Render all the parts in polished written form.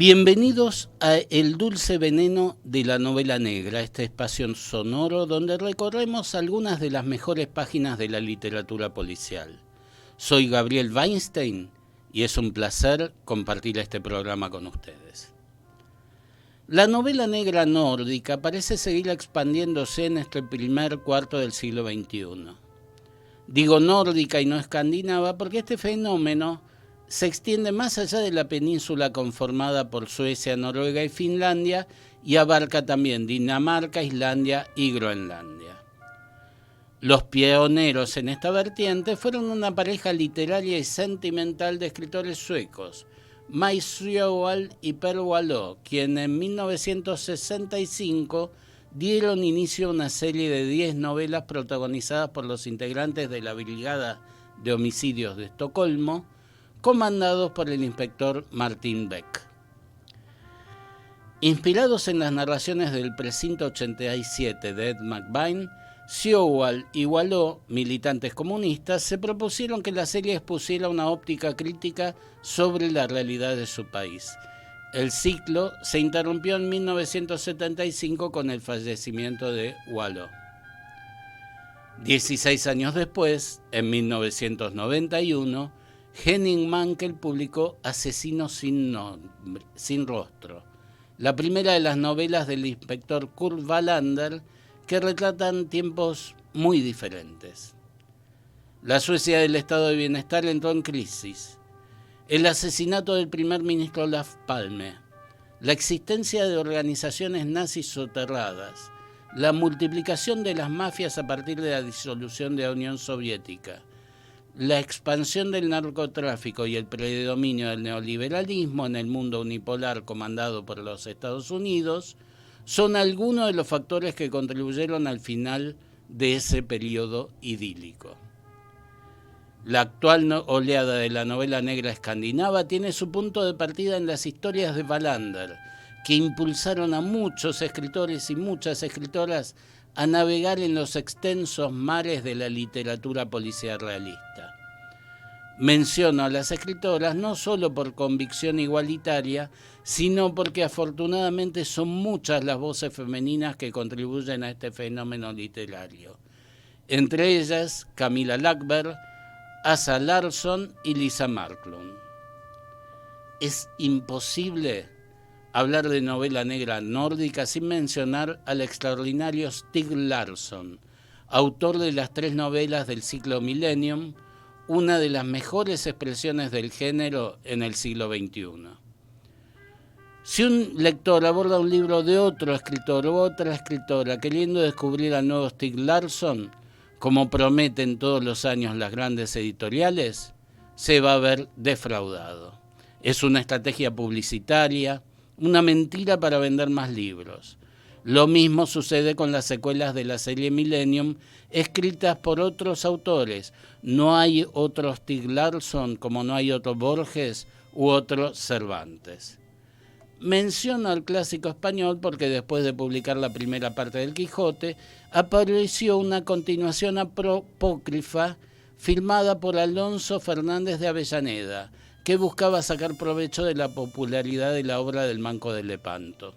Bienvenidos a El Dulce Veneno de la Novela Negra, este espacio sonoro donde recorremos algunas de las mejores páginas de la literatura policial. Soy Gabriel Weinstein y es un placer compartir este programa con ustedes. La novela negra nórdica parece seguir expandiéndose en este primer cuarto del siglo XXI. Digo nórdica y no escandinava porque este fenómeno se extiende más allá de la península conformada por Suecia, Noruega y Finlandia y abarca también Dinamarca, Islandia y Groenlandia. Los pioneros en esta vertiente fueron una pareja literaria y sentimental de escritores suecos, Mads Sjöwall y Per Wahlöö, quienes en 1965 dieron inicio a una serie de 10 novelas protagonizadas por los integrantes de la Brigada de Homicidios de Estocolmo, comandados por el inspector Martin Beck. Inspirados en las narraciones del Precinto 87 de Ed McBain, Sjöwall y Wahlöö, militantes comunistas, se propusieron que la serie expusiera una óptica crítica sobre la realidad de su país. El ciclo se interrumpió en 1975 con el fallecimiento de Wahlöö. 16 años después, en 1991, Henning Mankell publicó Asesino sin rostro, la primera de las novelas del inspector Kurt Wallander que retratan tiempos muy diferentes. La Suecia del estado de bienestar entró en crisis. El asesinato del primer ministro Olof Palme, la existencia de organizaciones nazis soterradas, la multiplicación de las mafias a partir de la disolución de la Unión Soviética, la expansión del narcotráfico y el predominio del neoliberalismo en el mundo unipolar comandado por los Estados Unidos son algunos de los factores que contribuyeron al final de ese periodo idílico. La actual oleada de la novela negra escandinava tiene su punto de partida en las historias de Wallander, que impulsaron a muchos escritores y muchas escritoras a navegar en los extensos mares de la literatura policial realista. Menciono a las escritoras no solo por convicción igualitaria, sino porque afortunadamente son muchas las voces femeninas que contribuyen a este fenómeno literario. Entre ellas, Camilla Läckberg, Åsa Larsson y Lisa Marklund. Es imposible hablar de novela negra nórdica sin mencionar al extraordinario Stieg Larsson, autor de las 3 novelas del ciclo Millennium, una de las mejores expresiones del género en el siglo XXI. Si un lector aborda un libro de otro escritor u otra escritora queriendo descubrir al nuevo Stieg Larsson, como prometen todos los años las grandes editoriales, se va a ver defraudado. Es una estrategia publicitaria, una mentira para vender más libros. Lo mismo sucede con las secuelas de la serie Millennium escritas por otros autores. No hay otro Stieg Larsson como no hay otro Borges u otro Cervantes. Menciono al clásico español porque después de publicar la primera parte del Quijote, apareció una continuación apócrifa firmada por Alonso Fernández de Avellaneda, que buscaba sacar provecho de la popularidad de la obra del Manco de Lepanto.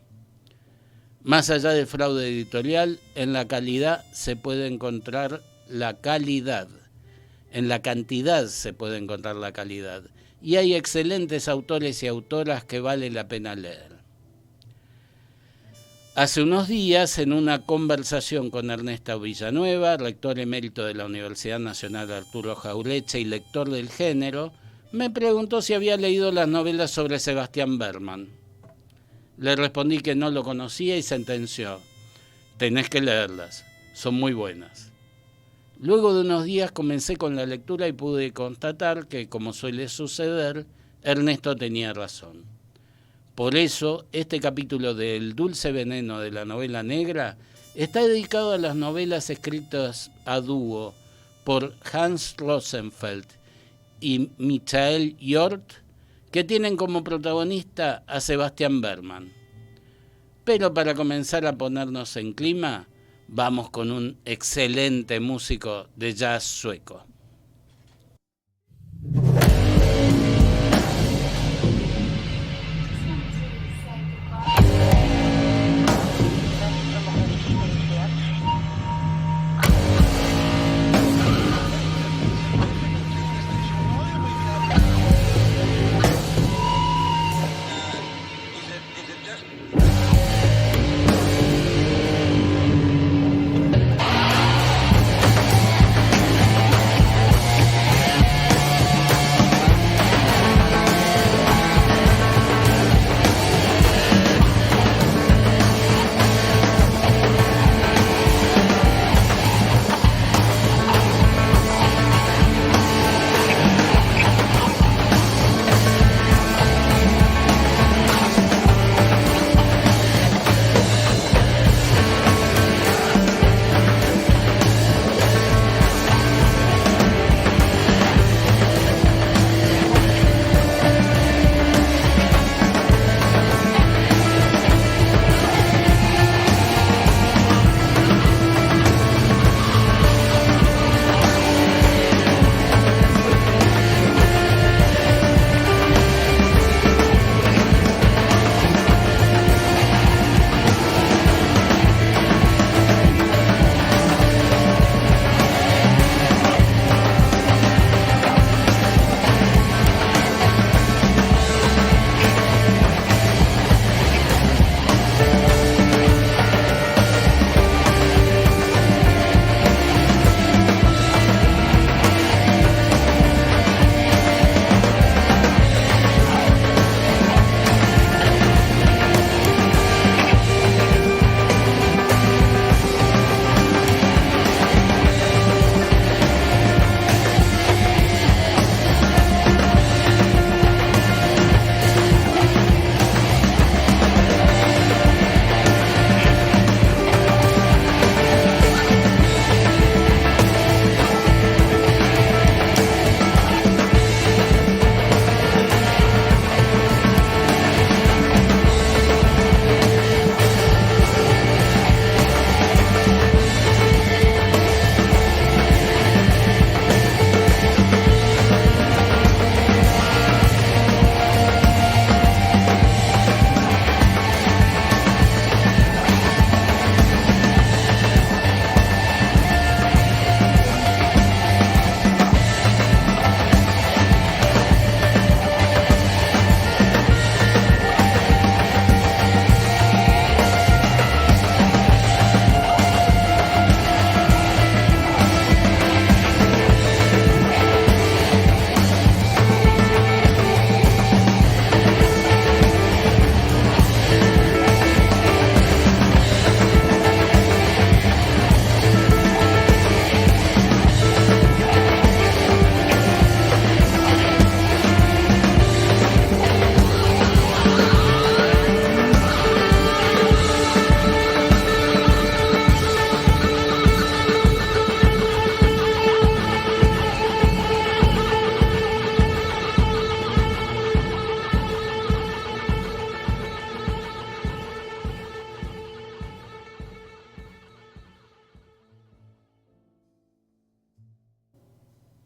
Más allá del fraude editorial, en la calidad se puede encontrar la calidad. En la cantidad se puede encontrar la calidad. Y hay excelentes autores y autoras que vale la pena leer. Hace unos días, en una conversación con Ernesto Villanueva, rector emérito de la Universidad Nacional Arturo Jauretche y lector del género, me preguntó si había leído las novelas sobre Sebastián Berman. Le respondí que no lo conocía y sentenció: tenés que leerlas, son muy buenas. Luego de unos días comencé con la lectura y pude constatar que, como suele suceder, Ernesto tenía razón. Por eso, este capítulo de El Dulce Veneno de la novela negra está dedicado a las novelas escritas a dúo por Hans Rosenfeld y Michael Hjorth, que tienen como protagonista a Sebastián Berman. Pero para comenzar a ponernos en clima, vamos con un excelente músico de jazz sueco.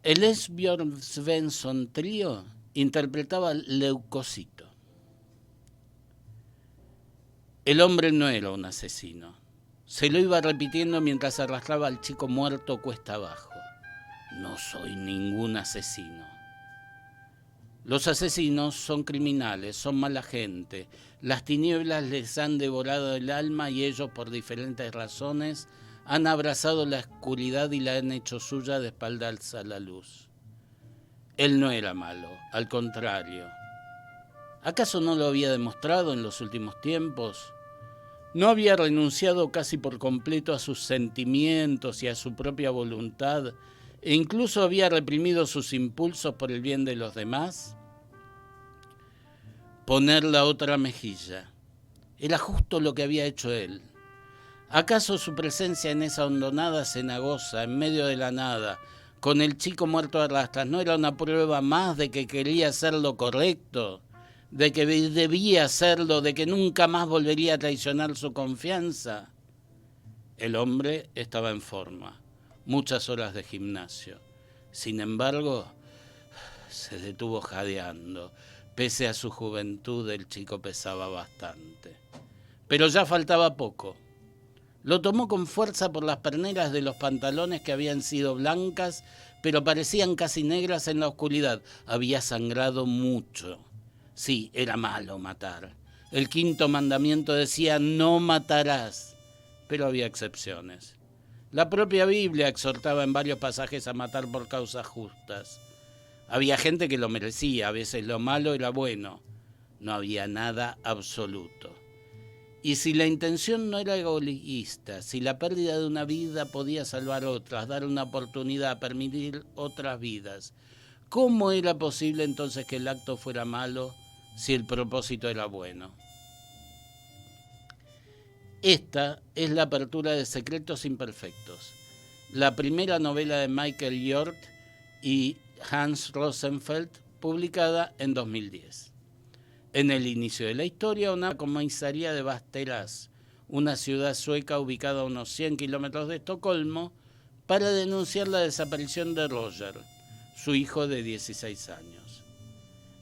El Esbjörn Svensson Trío interpretaba Leucocito. El hombre no era un asesino. Se lo iba repitiendo mientras arrastraba al chico muerto cuesta abajo. No soy ningún asesino. Los asesinos son criminales, son mala gente. Las tinieblas les han devorado el alma y ellos, por diferentes razones, han abrazado la oscuridad y la han hecho suya de espaldas a la luz. Él no era malo, al contrario. ¿Acaso no lo había demostrado en los últimos tiempos? ¿No había renunciado casi por completo a sus sentimientos y a su propia voluntad, e incluso había reprimido sus impulsos por el bien de los demás? Poner la otra mejilla. Era justo lo que había hecho él. ¿Acaso su presencia en esa hondonada cenagosa, en medio de la nada, con el chico muerto a rastras, no era una prueba más de que quería hacer lo correcto, de que debía hacerlo, de que nunca más volvería a traicionar su confianza? El hombre estaba en forma, muchas horas de gimnasio. Sin embargo, se detuvo jadeando. Pese a su juventud, el chico pesaba bastante. Pero ya faltaba poco. Lo tomó con fuerza por las perneras de los pantalones, que habían sido blancas, pero parecían casi negras en la oscuridad. Había sangrado mucho. Sí, era malo matar. El quinto mandamiento decía: no matarás. Pero había excepciones. La propia Biblia exhortaba en varios pasajes a matar por causas justas. Había gente que lo merecía, a veces lo malo era bueno. No había nada absoluto. Y si la intención no era egoísta, si la pérdida de una vida podía salvar otras, dar una oportunidad, permitir otras vidas, ¿cómo era posible entonces que el acto fuera malo si el propósito era bueno? Esta es la apertura de Secretos Imperfectos, la primera novela de Michael Hjorth y Hans Rosenfeld, publicada en 2010. En el inicio de la historia, una comisaría de Västerås, una ciudad sueca ubicada a unos 100 kilómetros de Estocolmo, para denunciar la desaparición de Roger, su hijo de 16 años.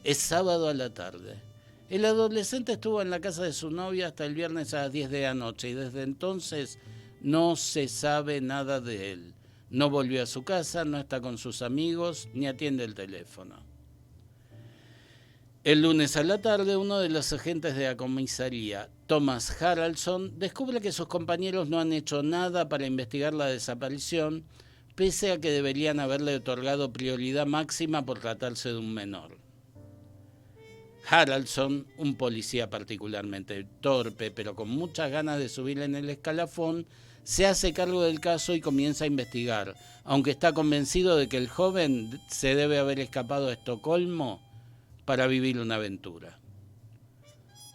Es sábado a la tarde. El adolescente estuvo en la casa de su novia hasta el viernes a las 10 de la noche y desde entonces no se sabe nada de él. No volvió a su casa, no está con sus amigos, ni atiende el teléfono. El lunes a la tarde, uno de los agentes de la comisaría, Thomas Haraldsson, descubre que sus compañeros no han hecho nada para investigar la desaparición, pese a que deberían haberle otorgado prioridad máxima por tratarse de un menor. Haraldsson, un policía particularmente torpe, pero con muchas ganas de subir en el escalafón, se hace cargo del caso y comienza a investigar, aunque está convencido de que el joven se debe haber escapado a Estocolmo para vivir una aventura.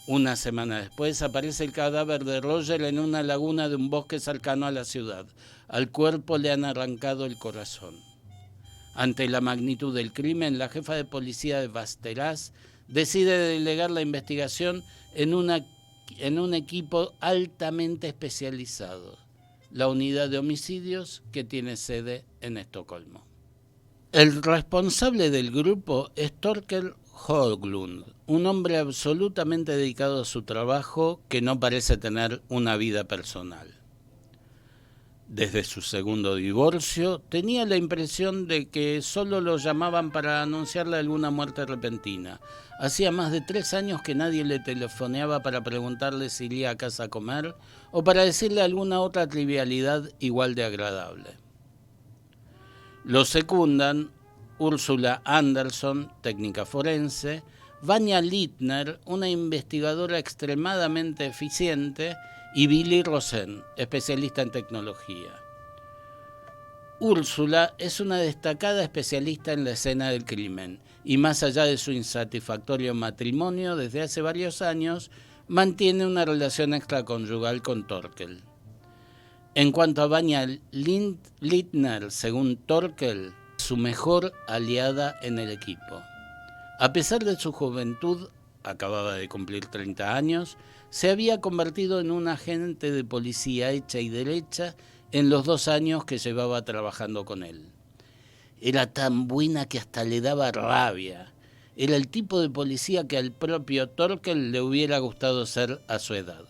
Una semana después aparece el cadáver de Roger en una laguna de un bosque cercano a la ciudad. Al cuerpo le han arrancado el corazón. Ante la magnitud del crimen, la jefa de policía de Västerås decide delegar la investigación en un equipo altamente especializado, la unidad de homicidios, que tiene sede en Estocolmo. El responsable del grupo es Torkel Höglund, un hombre absolutamente dedicado a su trabajo que no parece tener una vida personal. Desde su segundo divorcio, tenía la impresión de que solo lo llamaban para anunciarle alguna muerte repentina. Hacía más de 3 años que nadie le telefoneaba para preguntarle si iría a casa a comer o para decirle alguna otra trivialidad igual de agradable. Lo secundan Úrsula Andersson, técnica forense, Vanja Littner, una investigadora extremadamente eficiente, y Billy Rosen, especialista en tecnología. Úrsula es una destacada especialista en la escena del crimen y, más allá de su insatisfactorio matrimonio, desde hace varios años mantiene una relación extraconyugal con Torkel. En cuanto a Vanja Littner, según Torkel, su mejor aliada en el equipo. A pesar de su juventud, acababa de cumplir 30 años, se había convertido en un agente de policía hecha y derecha en los 2 años que llevaba trabajando con él. Era tan buena que hasta le daba rabia. Era el tipo de policía que al propio Torkel le hubiera gustado ser a su edad.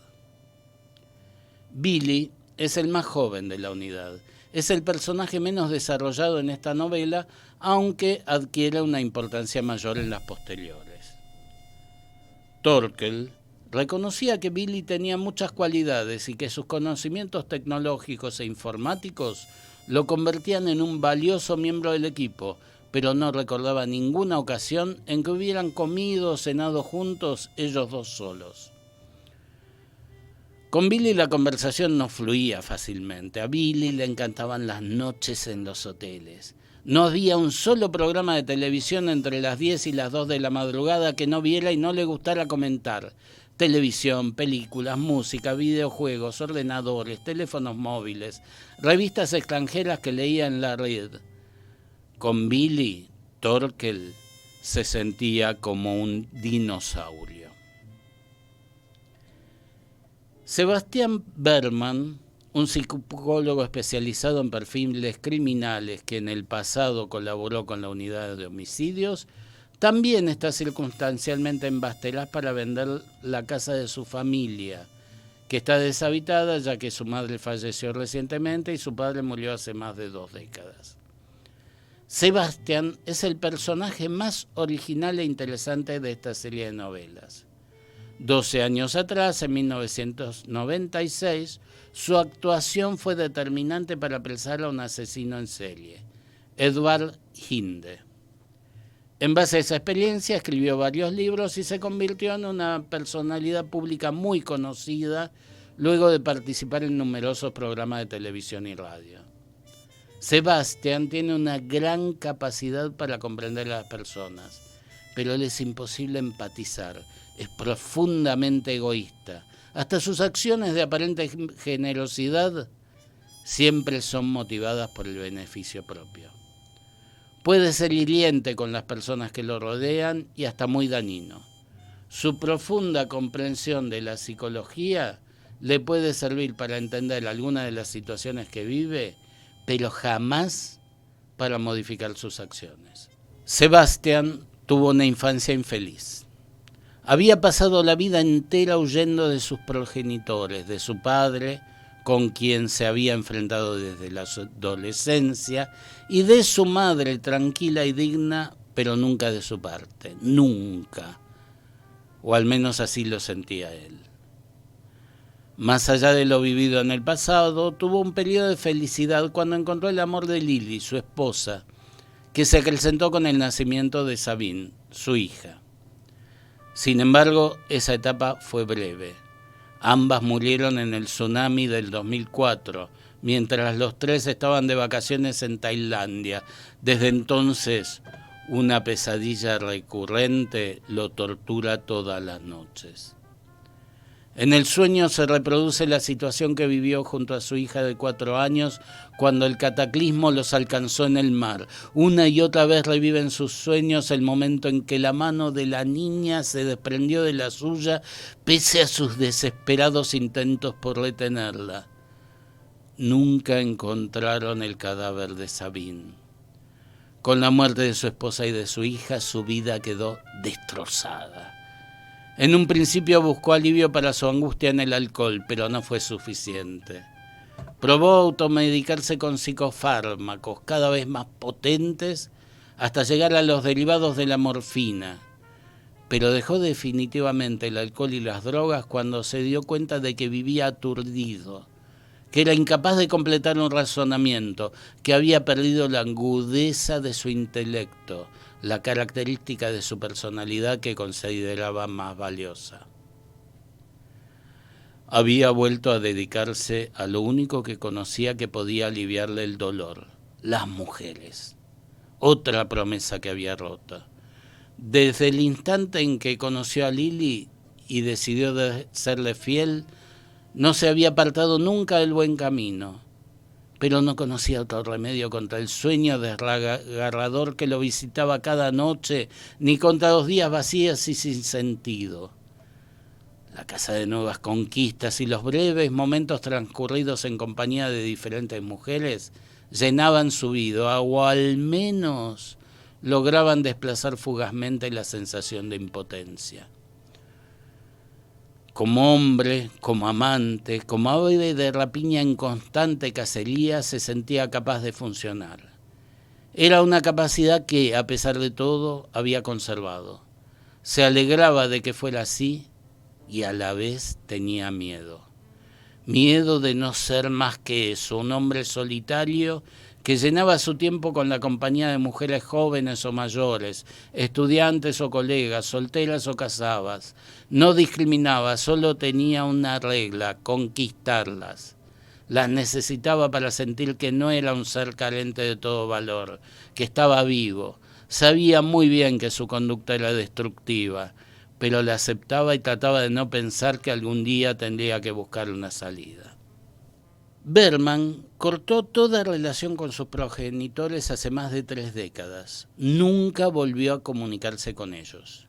Billy es el más joven de la unidad. Es el personaje menos desarrollado en esta novela, aunque adquiere una importancia mayor en las posteriores. Torkel reconocía que Billy tenía muchas cualidades y que sus conocimientos tecnológicos e informáticos lo convertían en un valioso miembro del equipo, pero no recordaba ninguna ocasión en que hubieran comido o cenado juntos ellos dos solos. Con Billy la conversación no fluía fácilmente. A Billy le encantaban las noches en los hoteles. No había un solo programa de televisión entre las 10 y las 2 de la madrugada que no viera y no le gustara comentar. Televisión, películas, música, videojuegos, ordenadores, teléfonos móviles, revistas extranjeras que leía en la red. Con Billy, Torkel se sentía como un dinosaurio. Sebastián Berman, un psicólogo especializado en perfiles criminales que en el pasado colaboró con la unidad de homicidios, también está circunstancialmente en Bastelás para vender la casa de su familia, que está deshabitada ya que su madre falleció recientemente y su padre murió hace más de 2 décadas. Sebastián es el personaje más original e interesante de esta serie de novelas. 12 años atrás, en 1996, su actuación fue determinante para apresar a un asesino en serie, Edward Hinde. En base a esa experiencia escribió varios libros y se convirtió en una personalidad pública muy conocida luego de participar en numerosos programas de televisión y radio. Sebastián tiene una gran capacidad para comprender a las personas, pero le es imposible empatizar. Es profundamente egoísta. Hasta sus acciones de aparente generosidad siempre son motivadas por el beneficio propio. Puede ser hiriente con las personas que lo rodean y hasta muy dañino. Su profunda comprensión de la psicología le puede servir para entender algunas de las situaciones que vive, pero jamás para modificar sus acciones. Sebastián tuvo una infancia infeliz. Había pasado la vida entera huyendo de sus progenitores, de su padre, con quien se había enfrentado desde la adolescencia, y de su madre, tranquila y digna, pero nunca de su parte, nunca. O al menos así lo sentía él. Más allá de lo vivido en el pasado, tuvo un periodo de felicidad cuando encontró el amor de Lily, su esposa, que se acrecentó con el nacimiento de Sabine, su hija. Sin embargo, esa etapa fue breve. Ambas murieron en el tsunami del 2004, mientras los tres estaban de vacaciones en Tailandia. Desde entonces, una pesadilla recurrente lo tortura todas las noches. En el sueño se reproduce la situación que vivió junto a su hija de 4 años cuando el cataclismo los alcanzó en el mar. Una y otra vez revive en sus sueños el momento en que la mano de la niña se desprendió de la suya pese a sus desesperados intentos por retenerla. Nunca encontraron el cadáver de Sabine. Con la muerte de su esposa y de su hija, su vida quedó destrozada. En un principio buscó alivio para su angustia en el alcohol, pero no fue suficiente. Probó automedicarse con psicofármacos cada vez más potentes hasta llegar a los derivados de la morfina, pero dejó definitivamente el alcohol y las drogas cuando se dio cuenta de que vivía aturdido, que era incapaz de completar un razonamiento, que había perdido la agudeza de su intelecto, la característica de su personalidad que consideraba más valiosa. Había vuelto a dedicarse a lo único que conocía que podía aliviarle el dolor, las mujeres. Otra promesa que había roto. Desde el instante en que conoció a Lily y decidió serle fiel, no se había apartado nunca del buen camino. Pero no conocía otro remedio contra el sueño desgarrador que lo visitaba cada noche, ni contra los días vacíos y sin sentido. La casa de nuevas conquistas y los breves momentos transcurridos en compañía de diferentes mujeres llenaban su vida, o al menos lograban desplazar fugazmente la sensación de impotencia. Como hombre, como amante, como ave de rapiña en constante cacería, se sentía capaz de funcionar. Era una capacidad que, a pesar de todo, había conservado. Se alegraba de que fuera así y a la vez tenía miedo. Miedo de no ser más que eso, un hombre solitario que llenaba su tiempo con la compañía de mujeres jóvenes o mayores, estudiantes o colegas, solteras o casadas. No discriminaba, solo tenía una regla: conquistarlas. Las necesitaba para sentir que no era un ser carente de todo valor, que estaba vivo. Sabía muy bien que su conducta era destructiva, pero la aceptaba y trataba de no pensar que algún día tendría que buscar una salida. Berman cortó toda relación con sus progenitores hace más de 3 décadas. Nunca volvió a comunicarse con ellos.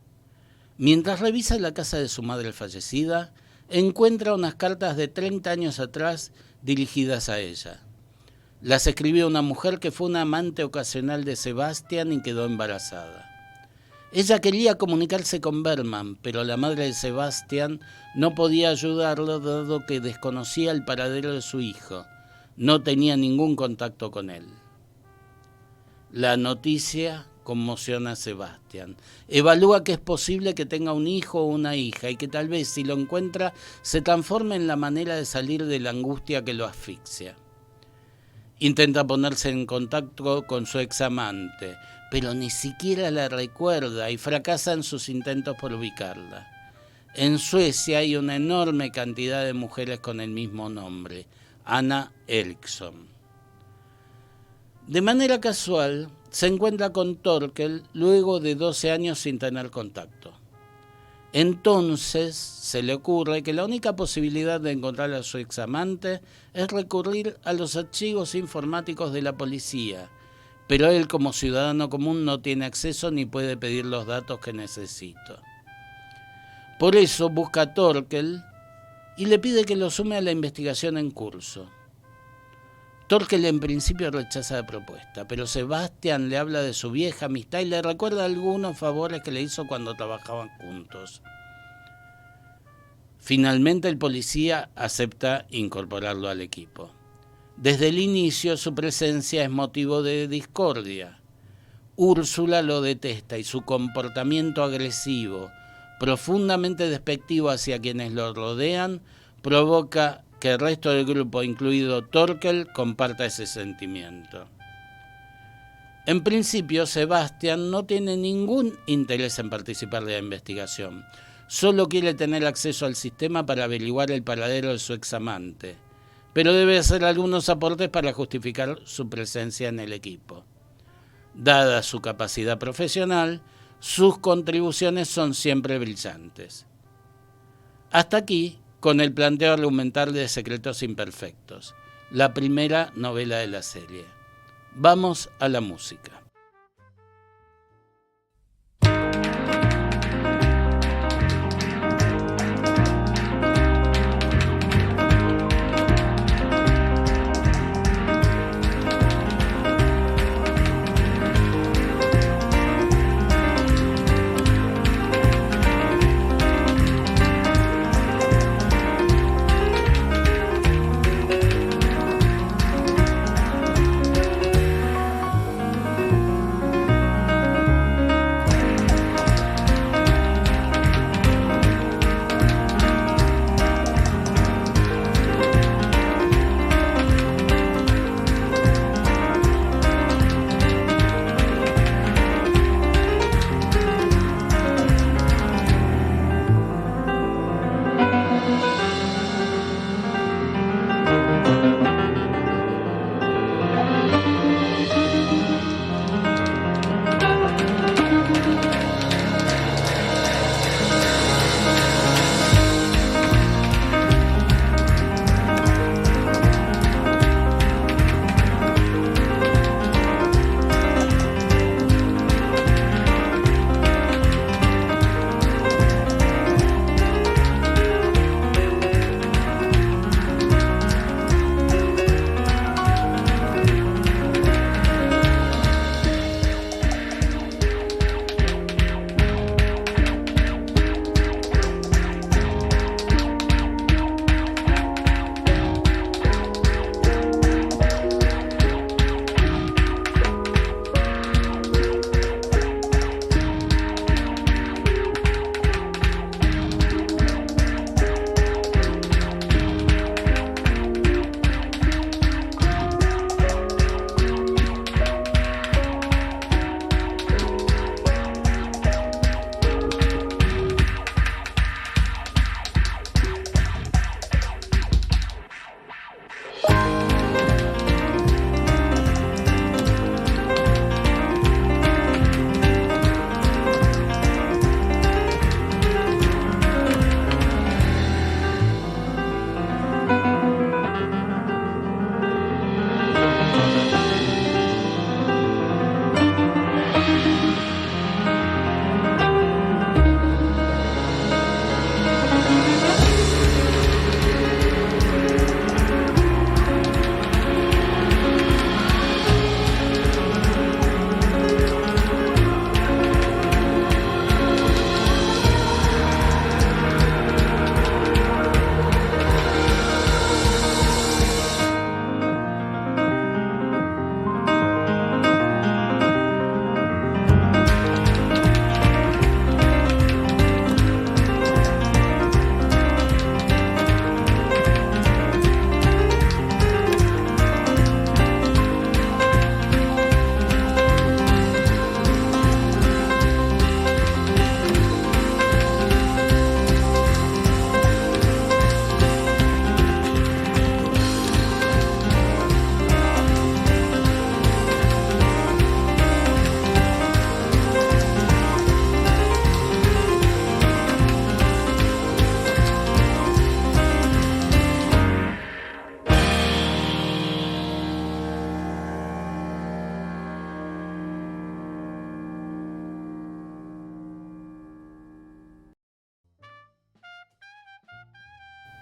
Mientras revisa la casa de su madre fallecida, encuentra unas cartas de 30 años atrás dirigidas a ella. Las escribió una mujer que fue una amante ocasional de Sebastián y quedó embarazada. Ella quería comunicarse con Berman, pero la madre de Sebastián no podía ayudarlo dado que desconocía el paradero de su hijo. No tenía ningún contacto con él. La noticia conmociona a Sebastián. Evalúa que es posible que tenga un hijo o una hija y que tal vez, si lo encuentra, se transforme en la manera de salir de la angustia que lo asfixia. Intenta ponerse en contacto con su examante, pero ni siquiera la recuerda y fracasa en sus intentos por ubicarla. En Suecia hay una enorme cantidad de mujeres con el mismo nombre, Anna Eriksson. De manera casual, se encuentra con Torkel luego de 12 años sin tener contacto. Entonces se le ocurre que la única posibilidad de encontrar a su examante es recurrir a los archivos informáticos de la policía, pero él como ciudadano común no tiene acceso ni puede pedir los datos que necesita. Por eso busca a Torkel y le pide que lo sume a la investigación en curso. Torkel en principio rechaza la propuesta, pero Sebastián le habla de su vieja amistad y le recuerda algunos favores que le hizo cuando trabajaban juntos. Finalmente el policía acepta incorporarlo al equipo. Desde el inicio su presencia es motivo de discordia. Úrsula lo detesta y su comportamiento agresivo, profundamente despectivo hacia quienes lo rodean, provoca que el resto del grupo, incluido Torkel, comparta ese sentimiento. En principio, Sebastián no tiene ningún interés en participar de la investigación. Solo quiere tener acceso al sistema para averiguar el paradero de su examante, pero debe hacer algunos aportes para justificar su presencia en el equipo. Dada su capacidad profesional, sus contribuciones son siempre brillantes. Hasta aquí, con el planteo argumental de Secretos Imperfectos, la primera novela de la serie. Vamos a la música.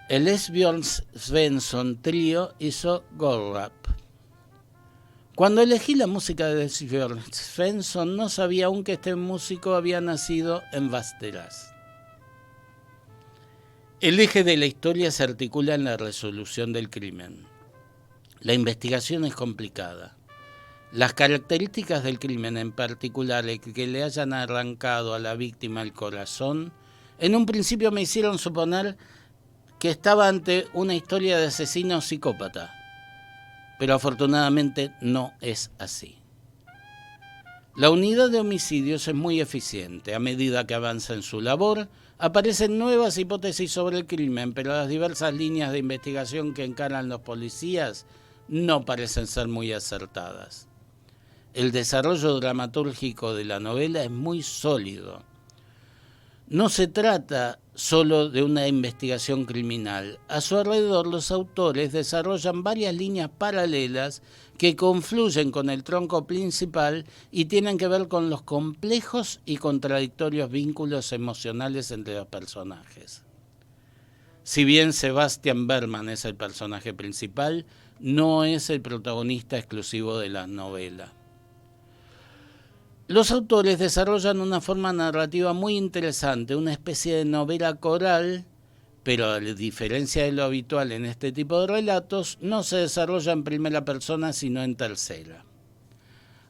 El Esbjörn Svensson Trío hizo Gold Rap. Cuando elegí la música de Esbjörn Svensson, no sabía aún que este músico había nacido en Västerås. El eje de la historia se articula en la resolución del crimen. La investigación es complicada. Las características del crimen, en particular el que le hayan arrancado a la víctima el corazón, en un principio me hicieron suponer que estaba ante una historia de asesino psicópata, pero afortunadamente no es así. La unidad de homicidios es muy eficiente. A medida que avanza en su labor, aparecen nuevas hipótesis sobre el crimen, pero las diversas líneas de investigación que encaran los policías no parecen ser muy acertadas. El desarrollo dramatúrgico de la novela es muy sólido. No se trata solo de una investigación criminal. A su alrededor, los autores desarrollan varias líneas paralelas que confluyen con el tronco principal y tienen que ver con los complejos y contradictorios vínculos emocionales entre los personajes. Si bien Sebastian Berman es el personaje principal, no es el protagonista exclusivo de la novela. Los autores desarrollan una forma narrativa muy interesante, una especie de novela coral, pero a diferencia de lo habitual en este tipo de relatos, no se desarrolla en primera persona sino en tercera.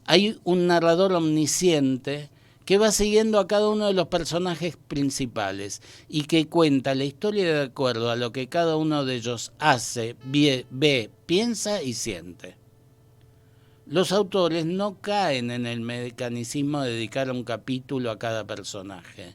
Hay un narrador omnisciente que va siguiendo a cada uno de los personajes principales y que cuenta la historia de acuerdo a lo que cada uno de ellos hace, ve, piensa y siente. Los autores no caen en el mecanicismo de dedicar un capítulo a cada personaje.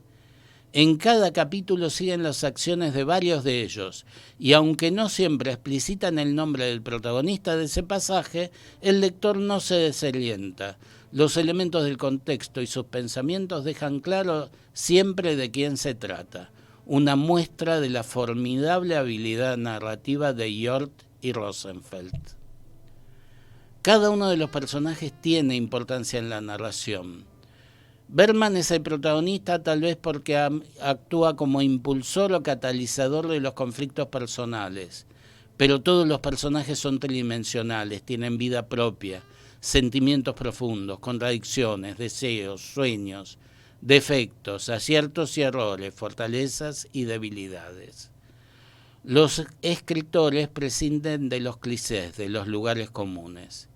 En cada capítulo siguen las acciones de varios de ellos, y aunque no siempre explicitan el nombre del protagonista de ese pasaje, el lector no se desalienta. Los elementos del contexto y sus pensamientos dejan claro siempre de quién se trata. Una muestra de la formidable habilidad narrativa de Hjort y Rosenfeld. Cada uno de los personajes tiene importancia en la narración. Berman es el protagonista tal vez porque actúa como impulsor o catalizador de los conflictos personales, pero todos los personajes son tridimensionales, tienen vida propia, sentimientos profundos, contradicciones, deseos, sueños, defectos, aciertos y errores, fortalezas y debilidades. Los escritores prescinden de los clichés, de los lugares comunes.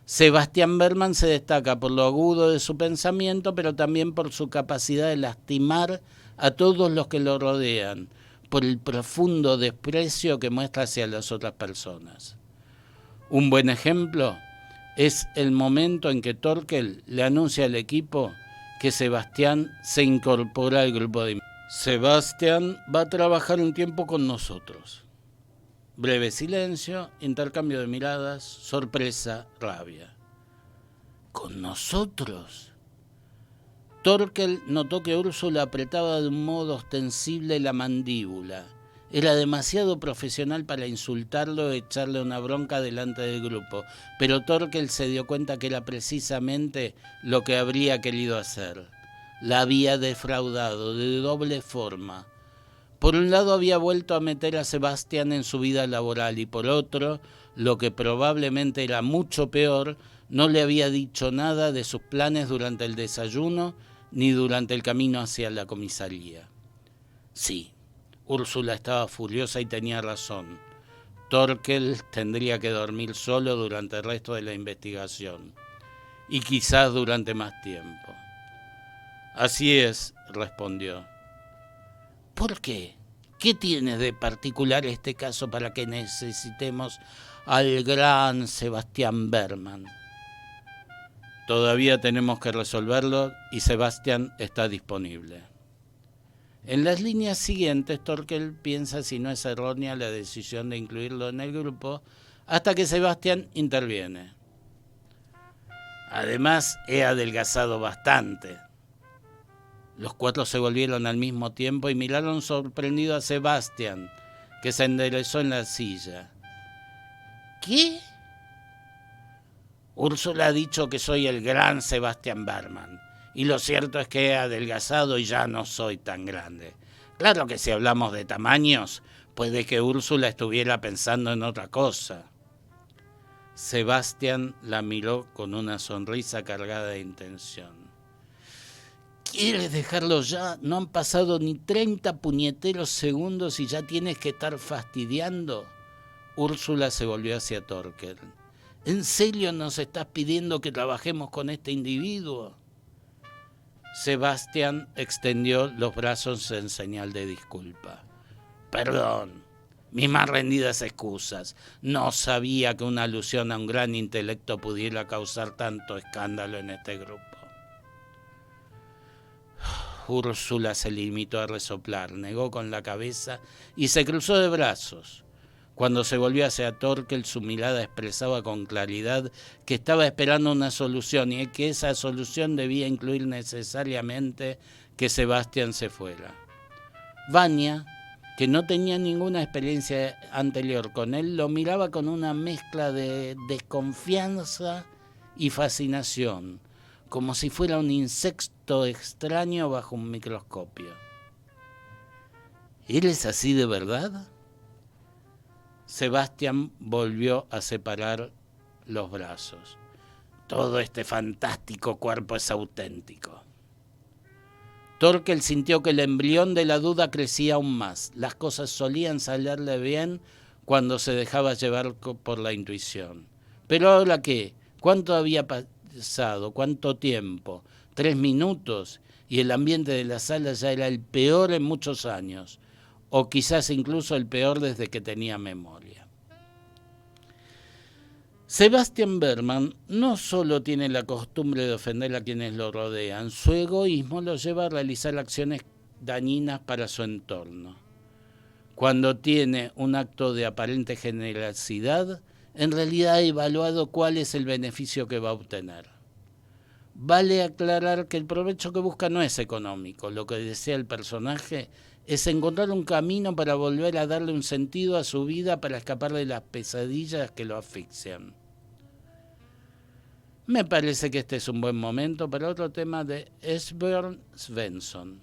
Sebastian Berman se destaca por lo agudo de su pensamiento, pero también por su capacidad de lastimar a todos los que lo rodean, por el profundo desprecio que muestra hacia las otras personas. Un buen ejemplo es el momento en que Torkel le anuncia al equipo que Sebastián se incorpora al grupo de... Sebastián va a trabajar un tiempo con nosotros. Breve silencio, intercambio de miradas, sorpresa, rabia. ¿Con nosotros? Torkel notó que Úrsula apretaba de un modo ostensible la mandíbula. Era demasiado profesional para insultarlo o echarle una bronca delante del grupo, pero Torkel se dio cuenta que era precisamente lo que habría querido hacer. La había defraudado de doble forma. Por un lado había vuelto a meter a Sebastián en su vida laboral y por otro, lo que probablemente era mucho peor, no le había dicho nada de sus planes durante el desayuno ni durante el camino hacia la comisaría. Sí, Úrsula estaba furiosa y tenía razón. Torkel tendría que dormir solo durante el resto de la investigación y quizás durante más tiempo. Así es, respondió. ¿Por qué? ¿Qué tiene de particular este caso para que necesitemos al gran Sebastian Berman? Todavía tenemos que resolverlo y Sebastián está disponible. En las líneas siguientes, Torkel piensa si no es errónea la decisión de incluirlo en el grupo hasta que Sebastián interviene. Además, he adelgazado bastante. Los cuatro se volvieron al mismo tiempo y miraron sorprendido a Sebastián, que se enderezó en la silla. ¿Qué? Úrsula ha dicho que soy el gran Sebastian Berman, y lo cierto es que he adelgazado y ya no soy tan grande. Claro que si hablamos de tamaños, Puede que Úrsula estuviera pensando en otra cosa. Sebastián la miró con una sonrisa cargada de intención. ¿Quieres dejarlo ya? No han pasado ni 30 puñeteros segundos y ya tienes que estar fastidiando. Úrsula se volvió hacia Torkel. ¿En serio nos estás pidiendo que trabajemos con este individuo? Sebastián extendió los brazos en señal de disculpa. Perdón, mis más rendidas excusas. No sabía que una alusión a un gran intelecto pudiera causar tanto escándalo en este grupo. Úrsula se limitó a resoplar, negó con la cabeza y se cruzó de brazos. Cuando se volvió hacia Torkel, su mirada expresaba con claridad que estaba esperando una solución y que esa solución debía incluir necesariamente que Sebastián se fuera. Vania, que no tenía ninguna experiencia anterior con él, lo miraba con una mezcla de desconfianza y fascinación, como si fuera un insecto extraño bajo un microscopio. ¿Eres así de verdad? Sebastián volvió a separar los brazos. Todo este fantástico cuerpo es auténtico. Torkel sintió que el embrión de la duda crecía aún más. Las cosas solían salirle bien cuando se dejaba llevar por la intuición. ¿Pero ahora qué? ¿Cuánto había pasado? ¿Cuánto tiempo? 3 minutos y el ambiente de la sala ya era el peor en muchos años. O quizás incluso el peor desde que tenía memoria. Sebastian Berman no solo tiene la costumbre de ofender a quienes lo rodean, su egoísmo lo lleva a realizar acciones dañinas para su entorno. Cuando tiene un acto de aparente generosidad, en realidad ha evaluado cuál es el beneficio que va a obtener. Vale aclarar que el provecho que busca no es económico. Lo que desea el personaje es encontrar un camino para volver a darle un sentido a su vida para escapar de las pesadillas que lo asfixian. Me parece que este es un buen momento para otro tema de Esbjörn Svensson.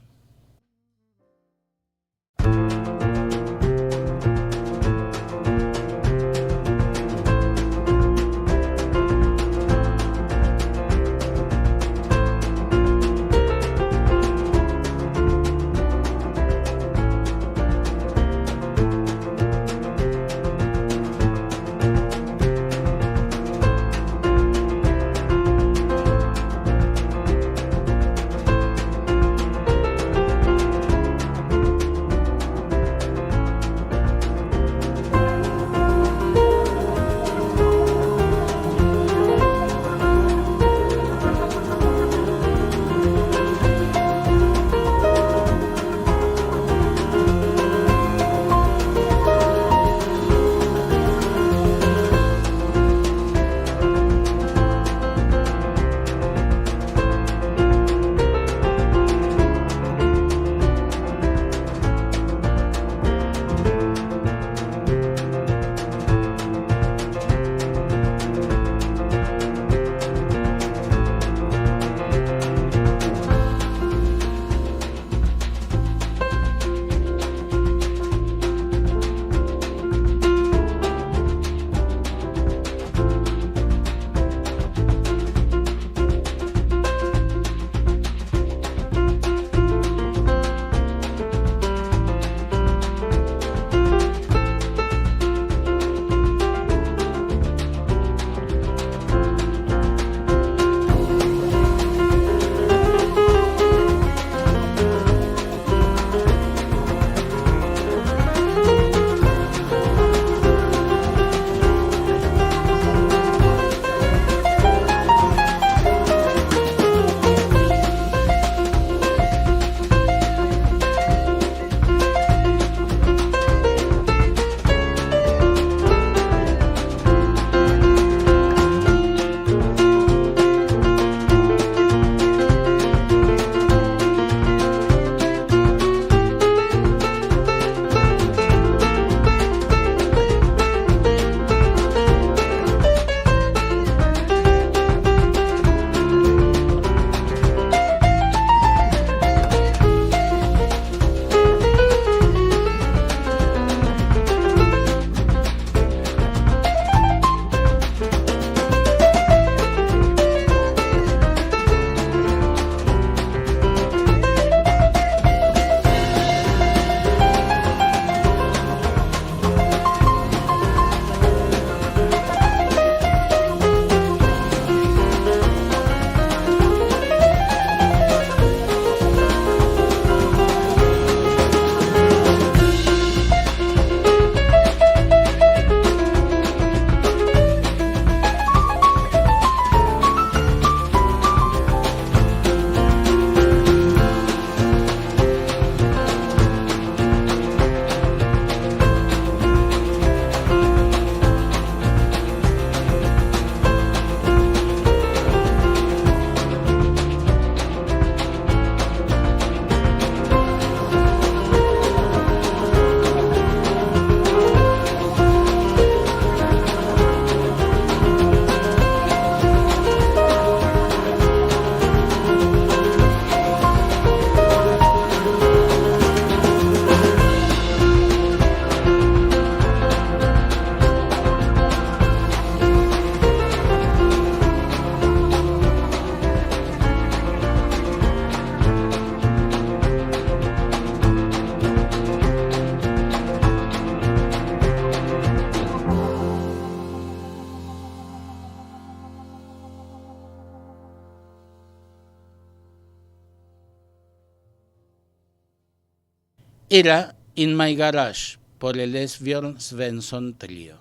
era In My Garage, por el Esbjörn Svensson Trío.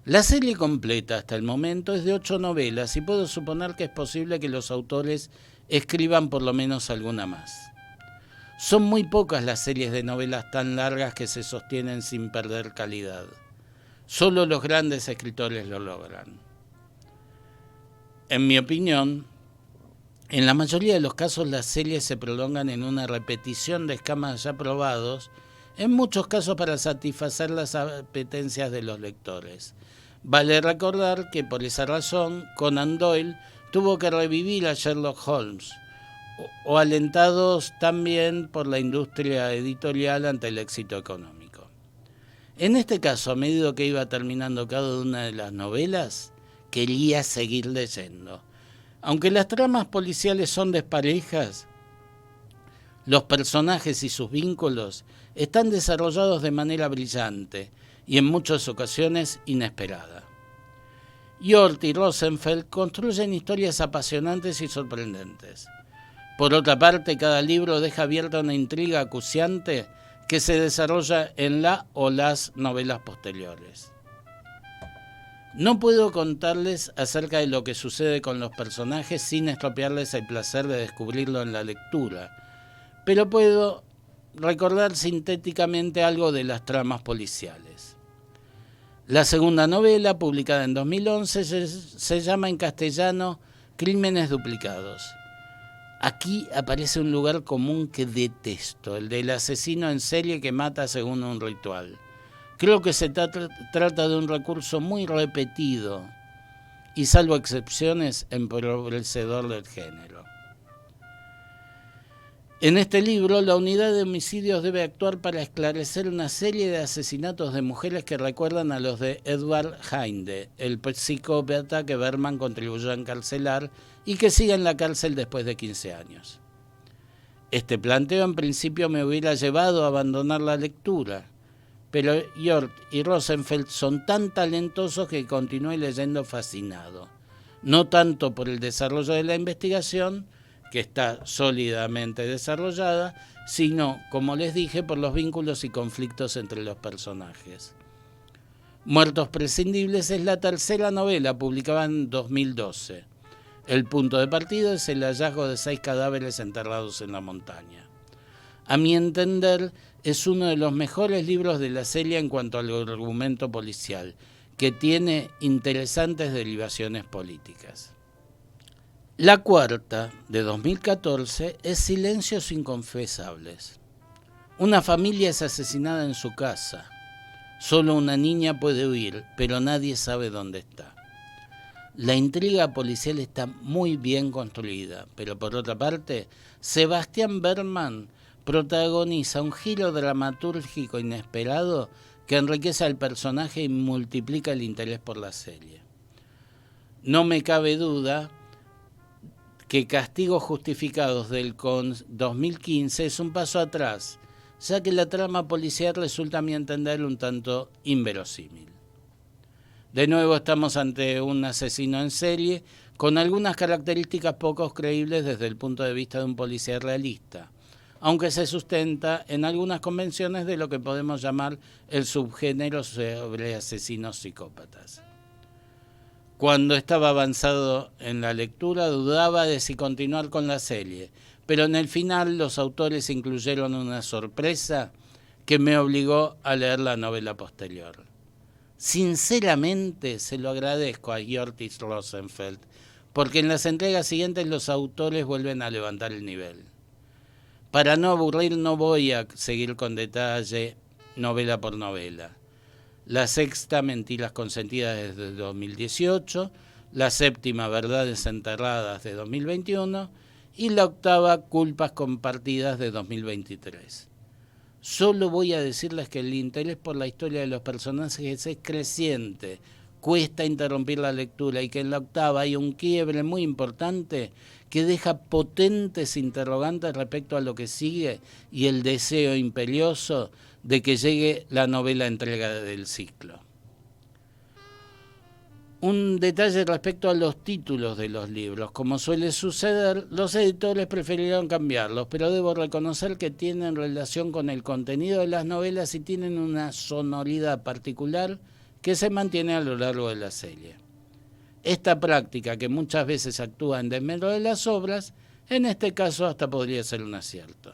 La serie completa hasta el momento es de 8 novelas y puedo suponer que es posible que los autores escriban por lo menos alguna más. Son muy pocas las series de novelas tan largas que se sostienen sin perder calidad. Solo los grandes escritores lo logran. En mi opinión, en la mayoría de los casos las series se prolongan en una repetición de esquemas ya probados, en muchos casos para satisfacer las apetencias de los lectores. Vale recordar que por esa razón Conan Doyle tuvo que revivir a Sherlock Holmes, o alentados también por la industria editorial ante el éxito económico. En este caso, a medida que iba terminando cada una de las novelas, quería seguir leyendo. Aunque las tramas policiales son desparejas, los personajes y sus vínculos están desarrollados de manera brillante y en muchas ocasiones inesperada. Hjort y Rosenfeld construyen historias apasionantes y sorprendentes. Por otra parte, cada libro deja abierta una intriga acuciante que se desarrolla en la o las novelas posteriores. No puedo contarles acerca de lo que sucede con los personajes sin estropearles el placer de descubrirlo en la lectura, pero puedo recordar sintéticamente algo de las tramas policiales. La segunda novela, publicada en 2011, se llama en castellano Crímenes duplicados. Aquí aparece un lugar común que detesto, el del asesino en serie que mata según un ritual. Creo que se trata de un recurso muy repetido y, salvo excepciones, empobrecedor del género. En este libro, la unidad de homicidios debe actuar para esclarecer una serie de asesinatos de mujeres que recuerdan a los de Edward Heinde, el psicópata que Berman contribuyó a encarcelar y que sigue en la cárcel después de 15 años. Este planteo en principio me hubiera llevado a abandonar la lectura, pero Hjort y Rosenfeld son tan talentosos que continué leyendo fascinado, no tanto por el desarrollo de la investigación, que está sólidamente desarrollada, sino, como les dije, por los vínculos y conflictos entre los personajes. Muertos prescindibles es la tercera novela, publicada en 2012. El punto de partida es el hallazgo de 6 cadáveres enterrados en la montaña. A mi entender, es uno de los mejores libros de la serie en cuanto al argumento policial, que tiene interesantes derivaciones políticas. La cuarta, de 2014, es Silencios inconfesables. Una familia es asesinada en su casa. Solo una niña puede huir, pero nadie sabe dónde está. La intriga policial está muy bien construida, pero por otra parte, Sebastian Berman protagoniza un giro dramatúrgico inesperado que enriquece al personaje y multiplica el interés por la serie. No me cabe duda que Castigos Justificados del 2015 es un paso atrás, ya que la trama policial resulta a mi entender un tanto inverosímil. De nuevo estamos ante un asesino en serie con algunas características poco creíbles desde el punto de vista de un policía realista, aunque se sustenta en algunas convenciones de lo que podemos llamar el subgénero sobre asesinos psicópatas. Cuando estaba avanzado en la lectura dudaba de si continuar con la serie, pero en el final los autores incluyeron una sorpresa que me obligó a leer la novela posterior. Sinceramente se lo agradezco a Hjort y Rosenfeld, porque en las entregas siguientes los autores vuelven a levantar el nivel. Para no aburrir no voy a seguir con detalle novela por novela. La sexta, Mentiras consentidas, desde 2018, la séptima, Verdades enterradas, de 2021, y la octava, Culpas compartidas, de 2023. Solo voy a decirles que el interés por la historia de los personajes es creciente, cuesta interrumpir la lectura y que en la octava hay un quiebre muy importante que deja potentes interrogantes respecto a lo que sigue y el deseo imperioso de que llegue la novela entrega del ciclo. Un detalle respecto a los títulos de los libros. Como suele suceder, los editores prefirieron cambiarlos, pero debo reconocer que tienen relación con el contenido de las novelas y tienen una sonoridad particular que se mantiene a lo largo de la serie. Esta práctica, que muchas veces actúa en desmedro de las obras, en este caso hasta podría ser un acierto.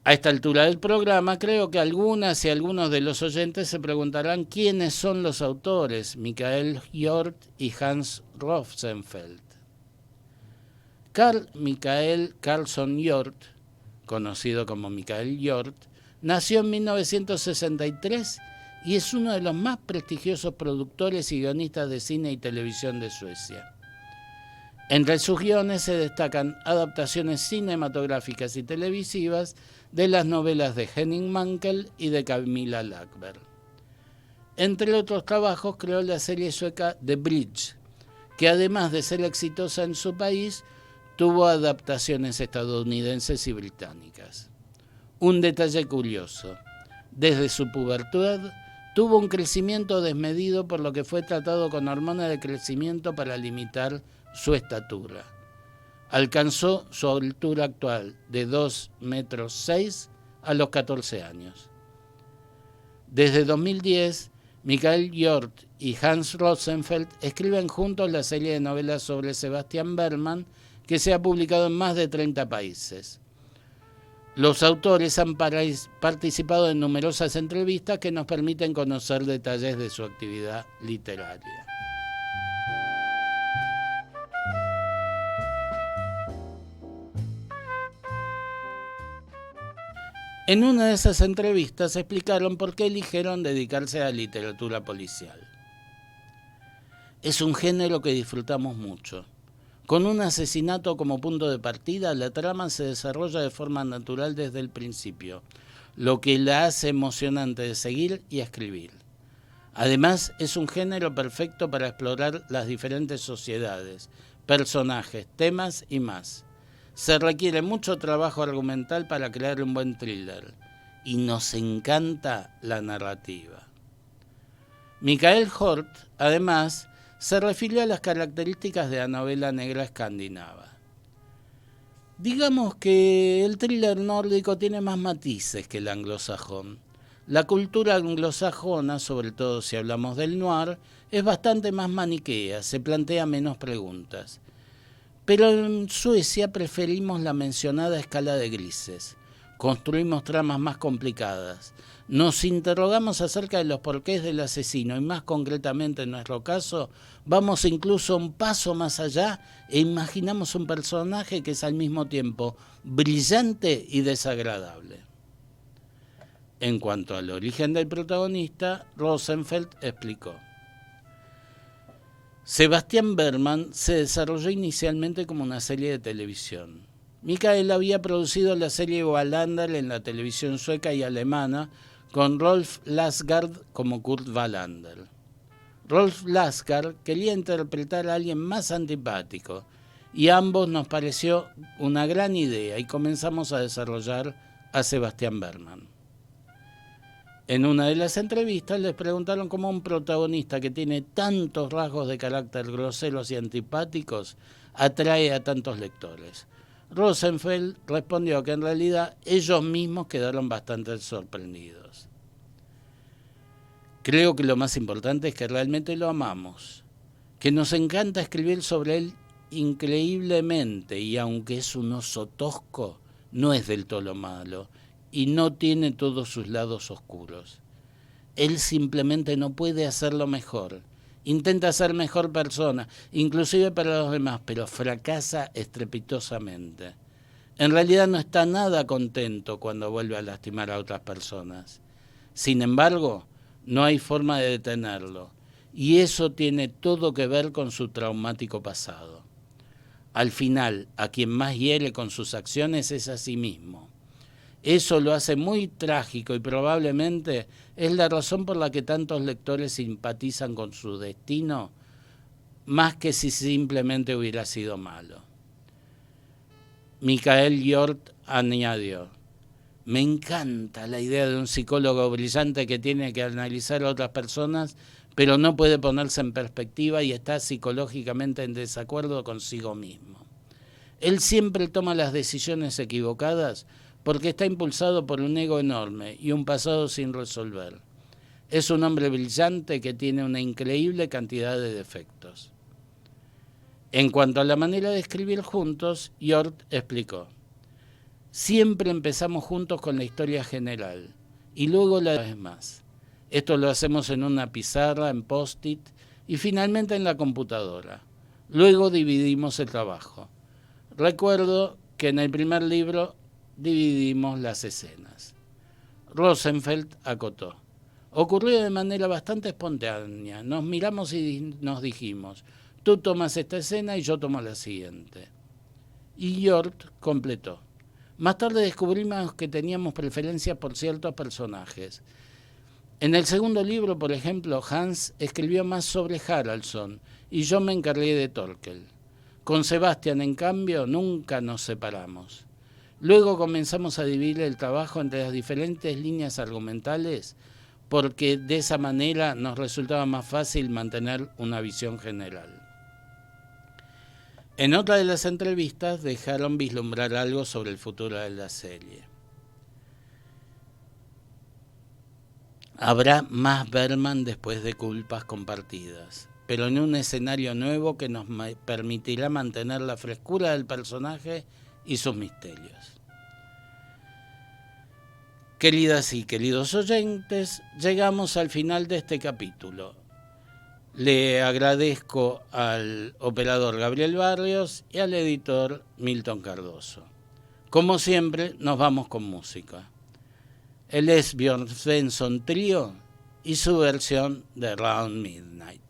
A esta altura del programa, creo que algunas y algunos de los oyentes se preguntarán quiénes son los autores, Michael Hjorth y Hans Rosenfeld. Carl Michael Carlson Hjorth, conocido como Michael Hjorth, nació en 1963 y es uno de los más prestigiosos productores y guionistas de cine y televisión de Suecia. Entre sus guiones se destacan adaptaciones cinematográficas y televisivas de las novelas de Henning Mankell y de Camilla Läckberg. Entre otros trabajos creó la serie sueca The Bridge, que además de ser exitosa en su país, tuvo adaptaciones estadounidenses y británicas. Un detalle curioso: desde su pubertad tuvo un crecimiento desmedido, por lo que fue tratado con hormonas de crecimiento para limitar su estatura. Alcanzó su altura actual de 2,6 metros a los 14 años. Desde 2010, Michael Hjorth y Hans Rosenfeld escriben juntos la serie de novelas sobre Sebastian Bergman, que se ha publicado en más de 30 países. Los autores han participado en numerosas entrevistas que nos permiten conocer detalles de su actividad literaria. En una de esas entrevistas explicaron por qué eligieron dedicarse a la literatura policial. Es un género que disfrutamos mucho. Con un asesinato como punto de partida, la trama se desarrolla de forma natural desde el principio, lo que la hace emocionante de seguir y escribir. Además, es un género perfecto para explorar las diferentes sociedades, personajes, temas y más. Se requiere mucho trabajo argumental para crear un buen thriller, y nos encanta la narrativa. Michael Hjorth, además, se refirió a las características de la novela negra escandinava. Digamos que el thriller nórdico tiene más matices que el anglosajón. La cultura anglosajona, sobre todo si hablamos del noir, es bastante más maniquea, se plantea menos preguntas. Pero en Suecia preferimos la mencionada escala de grises. Construimos tramas más complicadas. Nos interrogamos acerca de los porqués del asesino y, más concretamente en nuestro caso, vamos incluso un paso más allá e imaginamos un personaje que es al mismo tiempo brillante y desagradable. En cuanto al origen del protagonista, Rosenfeld explicó: Sebastian Bergman se desarrolló inicialmente como una serie de televisión. Michael había producido la serie Wallander en la televisión sueca y alemana, con Rolf Lassgard como Kurt Wallander. Rolf Lassgard quería interpretar a alguien más antipático, y a ambos nos pareció una gran idea y comenzamos a desarrollar a Sebastian Bergman. En una de las entrevistas les preguntaron cómo un protagonista que tiene tantos rasgos de carácter groseros y antipáticos atrae a tantos lectores. Rosenfeld respondió que en realidad ellos mismos quedaron bastante sorprendidos. Creo que lo más importante es que realmente lo amamos, que nos encanta escribir sobre él increíblemente, y aunque es un oso tosco, no es del todo malo y no tiene todos sus lados oscuros. Él simplemente no puede hacerlo mejor. Intenta ser mejor persona, inclusive para los demás, pero fracasa estrepitosamente. En realidad no está nada contento cuando vuelve a lastimar a otras personas. Sin embargo, no hay forma de detenerlo, y eso tiene todo que ver con su traumático pasado. Al final, a quien más hiere con sus acciones es a sí mismo. Eso lo hace muy trágico y probablemente es la razón por la que tantos lectores simpatizan con su destino, más que si simplemente hubiera sido malo. Michael Hjorth añadió: me encanta la idea de un psicólogo brillante que tiene que analizar a otras personas pero no puede ponerse en perspectiva y está psicológicamente en desacuerdo consigo mismo. Él siempre toma las decisiones equivocadas porque está impulsado por un ego enorme y un pasado sin resolver. Es un hombre brillante que tiene una increíble cantidad de defectos. En cuanto a la manera de escribir juntos, Hjort explicó: siempre empezamos juntos con la historia general y luego la demás. Esto lo hacemos en una pizarra, en post-it y finalmente en la computadora. Luego dividimos el trabajo. Recuerdo que en el primer libro dividimos las escenas. Rosenfeld acotó: ocurrió de manera bastante espontánea. Nos miramos y nos dijimos: tú tomas esta escena y yo tomo la siguiente. Y Hjort completó: más tarde descubrimos que teníamos preferencias por ciertos personajes. En el segundo libro, por ejemplo, Hans escribió más sobre Haraldsson y yo me encargué de Thorkel. Con Sebastian, en cambio, nunca nos separamos. Luego comenzamos a dividir el trabajo entre las diferentes líneas argumentales porque de esa manera nos resultaba más fácil mantener una visión general. En otra de las entrevistas dejaron vislumbrar algo sobre el futuro de la serie. Habrá más Berman después de Culpas Compartidas, pero en un escenario nuevo que nos permitirá mantener la frescura del personaje y sus misterios. Queridas y queridos oyentes, llegamos al final de este capítulo. Le agradezco al operador Gabriel Barrios y al editor Milton Cardoso. Como siempre, nos vamos con música. Él es Björn Svensson Trio y su versión de Round Midnight.